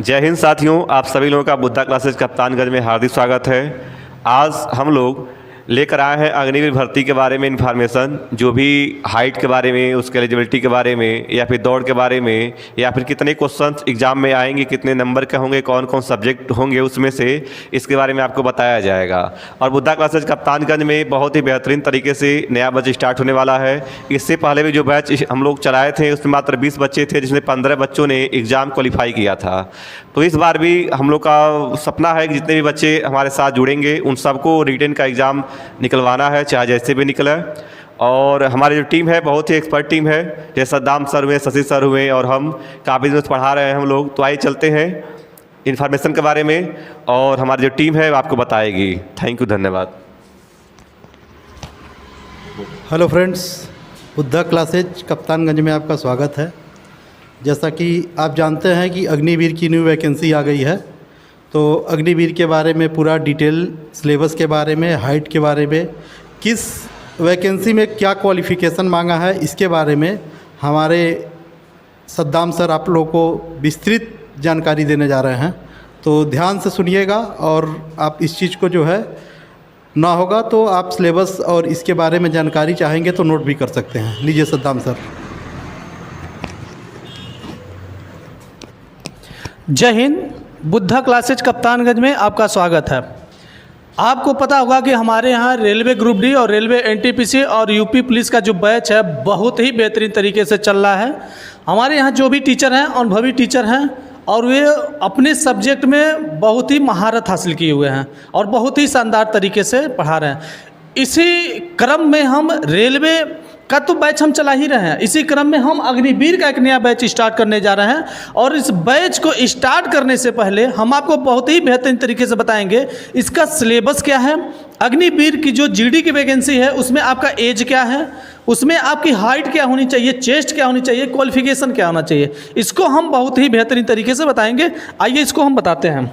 जय हिंद साथियों, आप सभी लोगों का बुद्धा क्लासेज कप्तानगंज में हार्दिक स्वागत है। आज हम लोग लेकर आए हैं अग्निवीर भर्ती के बारे में इन्फॉर्मेशन, जो भी हाइट के बारे में, उसके एलिजिबिलिटी के बारे में, या फिर दौड़ के बारे में, या फिर कितने क्वेश्चंस एग्जाम में आएंगे, कितने नंबर के होंगे, कौन कौन सब्जेक्ट होंगे उसमें से, इसके बारे में आपको बताया जाएगा। और बुद्धा क्लासेज कप्तानगंज में बहुत ही बेहतरीन तरीके से नया बैच स्टार्ट होने वाला है। इससे पहले भी जो बैच हम लोग चलाए थे उसमें मात्र 20 बच्चे थे, जिसमें 15 बच्चों ने एग्ज़ाम क्वालिफाई किया था। तो इस बार भी हम लोग का सपना है कि जितने भी बच्चे हमारे साथ जुड़ेंगे उन सबको रिटेन का एग्ज़ाम निकलवाना है, चाहे जैसे भी निकले। और हमारी जो टीम है बहुत ही एक्सपर्ट टीम है, जैसे सद्दाम सर हुए, शशि सर हुए, और हम काफ़ी दिनों से पढ़ा रहे हैं हम लोग। तो आइए चलते हैं इन्फॉर्मेशन के बारे में, और हमारी जो टीम है वो आपको बताएगी। थैंक यू, धन्यवाद। Hello friends, Buddha classes Kaptanganj में आपका स्वागत है। जैसा कि आप जानते हैं कि अग्निवीर की न्यू वैकेंसी आ गई है, तो अग्निवीर के बारे में पूरा डिटेल, सिलेबस के बारे में, हाइट के बारे में, किस वैकेंसी में क्या क्वालिफ़िकेशन मांगा है, इसके बारे में हमारे सद्दाम सर आप लोगों को विस्तृत जानकारी देने जा रहे हैं। तो ध्यान से सुनिएगा, और आप इस चीज़ को जो है ना होगा तो आप सिलेबस और इसके बारे में जानकारी चाहेंगे तो नोट भी कर सकते हैं। लीजिए सद्दाम सर। जय हिंद। बुद्धा क्लासेज कप्तानगंज में आपका स्वागत है। आपको पता होगा कि हमारे यहाँ रेलवे ग्रुप डी और रेलवे एनटीपीसी और यूपी पुलिस का जो बैच है बहुत ही बेहतरीन तरीके से चल रहा है। हमारे यहाँ जो भी टीचर हैं अनुभवी टीचर हैं, और वे अपने सब्जेक्ट में बहुत ही महारत हासिल किए हुए हैं और बहुत ही शानदार तरीके से पढ़ा रहे हैं। इसी क्रम में हम रेलवे का तो बैच हम चला ही रहे हैं, इसी क्रम में हम अग्निवीर का एक नया बैच स्टार्ट करने जा रहे हैं। और इस बैच को स्टार्ट करने से पहले हम आपको बहुत ही बेहतरीन तरीके से बताएंगे इसका सिलेबस क्या है, अग्निवीर की जो जीडी की वैकेंसी है उसमें आपका एज क्या है, उसमें आपकी हाइट क्या होनी चाहिए, चेस्ट क्या होनी चाहिए, क्वालिफिकेशन क्या होना चाहिए, इसको हम बहुत ही बेहतरीन तरीके से बताएंगे। आइए इसको हम बताते हैं।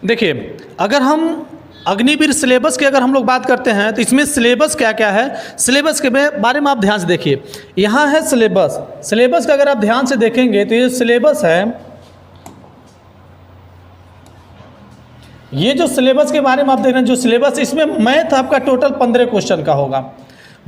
देखिए, अगर हम अग्निवीर सिलेबस की अगर हम लोग बात करते हैं तो इसमें सिलेबस क्या क्या है, सिलेबस के बारे में आप ध्यान से देखिए। यहाँ है सिलेबस। सिलेबस का अगर आप ध्यान से देखेंगे तो ये सिलेबस है। ये जो सिलेबस के बारे में आप देख रहे हैं, जो सिलेबस, इसमें मैथ आपका टोटल 15 क्वेश्चन का होगा।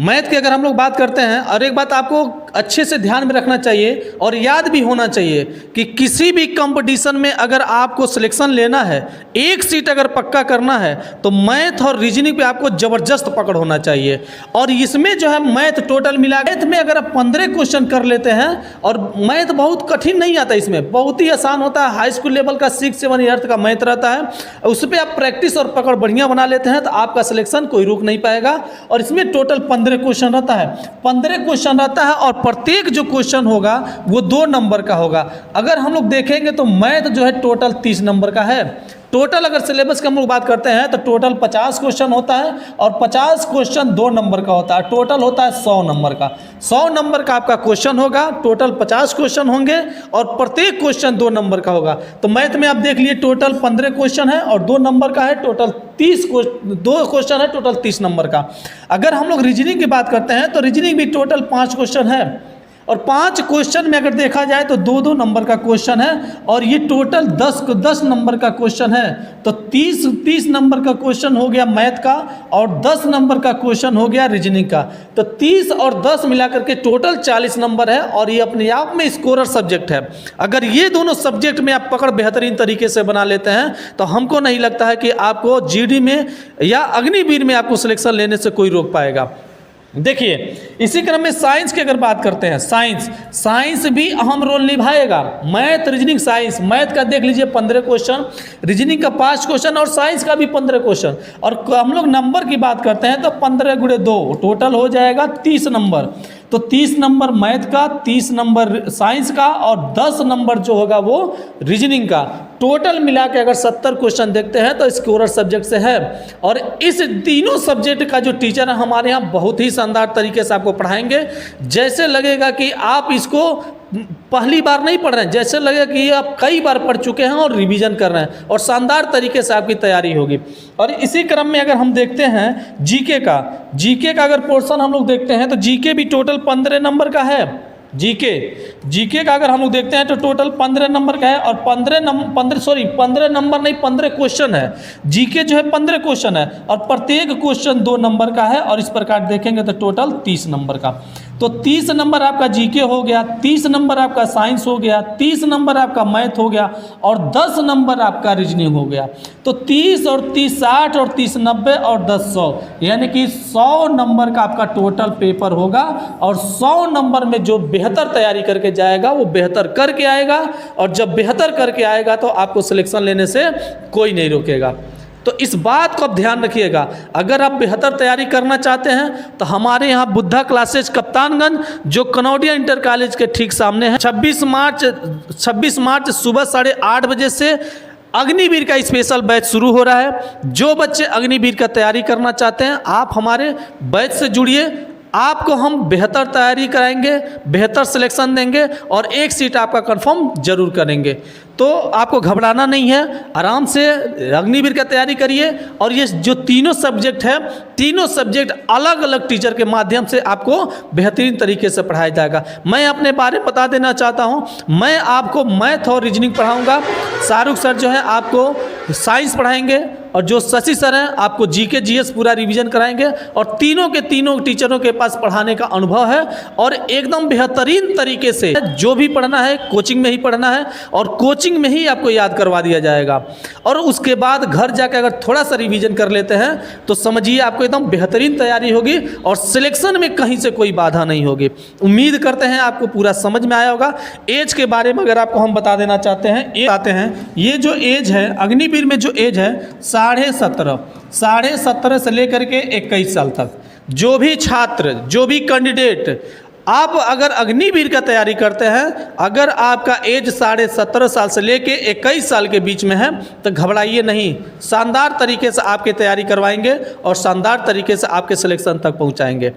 मैथ की अगर हम लोग बात करते हैं, और एक बात आपको अच्छे से ध्यान में रखना चाहिए और याद भी होना चाहिए कि किसी भी कंपटीशन में अगर आपको सिलेक्शन लेना है, एक सीट अगर पक्का करना है, तो मैथ और रीजनिंग पे आपको ज़बरदस्त पकड़ होना चाहिए। और इसमें जो है मैथ टोटल मिला, मैथ में अगर आप 15 क्वेश्चन कर लेते हैं, और मैथ बहुत कठिन नहीं आता, इसमें बहुत ही आसान होता है। हाई स्कूल लेवल का 6-7 ईयर्थ का मैथ रहता है, उस पर आप प्रैक्टिस और पकड़ बढ़िया बना लेते हैं तो आपका सिलेक्शन कोई रोक नहीं पाएगा। और इसमें टोटल 15 क्वेश्चन रहता है, 15 क्वेश्चन रहता है, और प्रत्येक जो क्वेश्चन होगा वो 2 नंबर का होगा। अगर हम लोग देखेंगे तो मैथ जो है टोटल 30 नंबर का है। टोटल अगर सिलेबस की हम लोग बात करते हैं तो टोटल 50 क्वेश्चन होता है, और 50 क्वेश्चन 2 नंबर का होता है। टोटल होता है 100 नंबर का। 100 नंबर का आपका क्वेश्चन होगा, टोटल 50 क्वेश्चन होंगे, और प्रत्येक क्वेश्चन 2 नंबर का होगा। तो मैथ में आप देख लिए टोटल 15 क्वेश्चन है और 2 नंबर का है, टोटल 2 क्वेश्चन है, टोटल 30 नंबर का। अगर हम लोग रीजनिंग की बात करते हैं तो रीजनिंग भी टोटल 5 क्वेश्चन है, और 5 क्वेश्चन में अगर देखा जाए तो 2-2 नंबर का क्वेश्चन है, और ये टोटल 10 नंबर का क्वेश्चन है। तो 30 नंबर का क्वेश्चन हो गया मैथ का, और 10 नंबर का क्वेश्चन हो गया रीजनिंग का। तो 30 और 10 मिलाकर के टोटल 40 नंबर है, और ये अपने आप में स्कोरर सब्जेक्ट है। अगर ये दोनों सब्जेक्ट में आप पकड़ बेहतरीन तरीके से बना लेते हैं तो हमको नहीं लगता है कि आपको जीडी में या अग्निवीर में आपको सिलेक्शन लेने से कोई रोक पाएगा। देखिए, इसी क्रम में साइंस की अगर बात करते हैं, साइंस भी अहम रोल निभाएगा। Math, reasoning, science. मैथ का देख लीजिए 15 क्वेश्चन, रीजनिंग का 5 क्वेश्चन, और साइंस का भी 15 क्वेश्चन। और हम लोग नंबर की बात करते हैं तो 15 × 2 टोटल हो जाएगा 30 नंबर। तो 30 नंबर मैथ का, 30 नंबर साइंस का, और 10 नंबर जो होगा वो रीजनिंग का। टोटल मिला के अगर 70 क्वेश्चन देखते हैं तो स्कोरर सब्जेक्ट से है। और इस तीनों सब्जेक्ट का जो टीचर है हमारे यहाँ बहुत ही शानदार तरीके से आपको पढ़ाएंगे। जैसे लगेगा कि आप इसको पहली बार नहीं पढ़ रहे हैं, जैसे लगेगा कि आप कई बार पढ़ चुके हैं और रिवीजन कर रहे हैं, और शानदार तरीके से आपकी तैयारी होगी। और इसी क्रम में अगर हम देखते हैं जीके का अगर पोर्शन हम लोग देखते हैं तो जीके भी टोटल 15 नंबर का है। जीके का अगर हम लोग देखते हैं तो टोटल 15 नंबर का है और 15 नंबर नहीं 15 क्वेश्चन है। जीके जो है 15 क्वेश्चन है और प्रत्येक क्वेश्चन 2 नंबर का है और इस प्रकार देखेंगे तो टोटल 30 नंबर का। तो 30 नंबर आपका जीके हो गया, 30 नंबर आपका साइंस हो गया, 30 नंबर आपका मैथ हो गया और 10 नंबर आपका रीजनिंग हो गया। तो 30 और 30 60 और 30 90 और 10 100, यानी कि 100 नंबर का आपका टोटल पेपर होगा और 100 नंबर में जो बेहतर तैयारी करके जाएगा वो बेहतर करके आएगा और जब बेहतर करके आएगा तो आपको सिलेक्शन लेने से कोई नहीं रोकेगा। तो इस बात को आप ध्यान रखिएगा। अगर आप बेहतर तैयारी करना चाहते हैं तो हमारे यहाँ बुद्धा क्लासेज कप्तानगंज जो कनौडिया इंटर कॉलेज के ठीक सामने है, 26 मार्च सुबह 8:30 बजे से अग्निवीर का स्पेशल बैच शुरू हो रहा है। जो बच्चे अग्निवीर का तैयारी करना चाहते हैं आप हमारे बैच से जुड़िए, आपको हम बेहतर तैयारी कराएंगे, बेहतर सिलेक्शन देंगे और एक सीट आपका कंफर्म जरूर करेंगे। तो आपको घबराना नहीं है, आराम से अग्निवीर का तैयारी करिए और ये जो तीनों सब्जेक्ट है, तीनों सब्जेक्ट अलग अलग टीचर के माध्यम से आपको बेहतरीन तरीके से पढ़ाया जाएगा। मैं अपने बारे में बता देना चाहता हूँ, मैं आपको मैथ और रीजनिंग पढ़ाऊँगा, शाहरुख सर जो है आपको साइंस पढ़ाएंगे और जो शशि सर हैं आपको जीके जीएस पूरा रिवीजन कराएंगे और तीनों के तीनों टीचरों के पास पढ़ाने का अनुभव है और एकदम बेहतरीन तरीके से जो भी पढ़ना है कोचिंग में ही पढ़ना है और कोचिंग में ही आपको याद करवा दिया जाएगा। और उसके बाद घर जाकर अगर थोड़ा सा रिवीजन कर लेते हैं तो समझिए आपको एकदम बेहतरीन तैयारी होगी और सिलेक्शन में कहीं से कोई बाधा नहीं होगी। उम्मीद करते हैं आपको पूरा समझ में आया होगा। एज के बारे में अगर आपको हम बता देना चाहते हैं, ये जो एज है अग्निवीर में जो एज है 17.5 से लेकर के 21 साल तक जो भी छात्र, जो भी कैंडिडेट आप अगर अग्निवीर का तैयारी करते हैं, अगर आपका एज 17.5 साल से लेके 21 साल के बीच में है तो घबराइए नहीं, शानदार तरीके से आपकी तैयारी करवाएंगे और शानदार तरीके से आपके सिलेक्शन तक पहुंचाएंगे।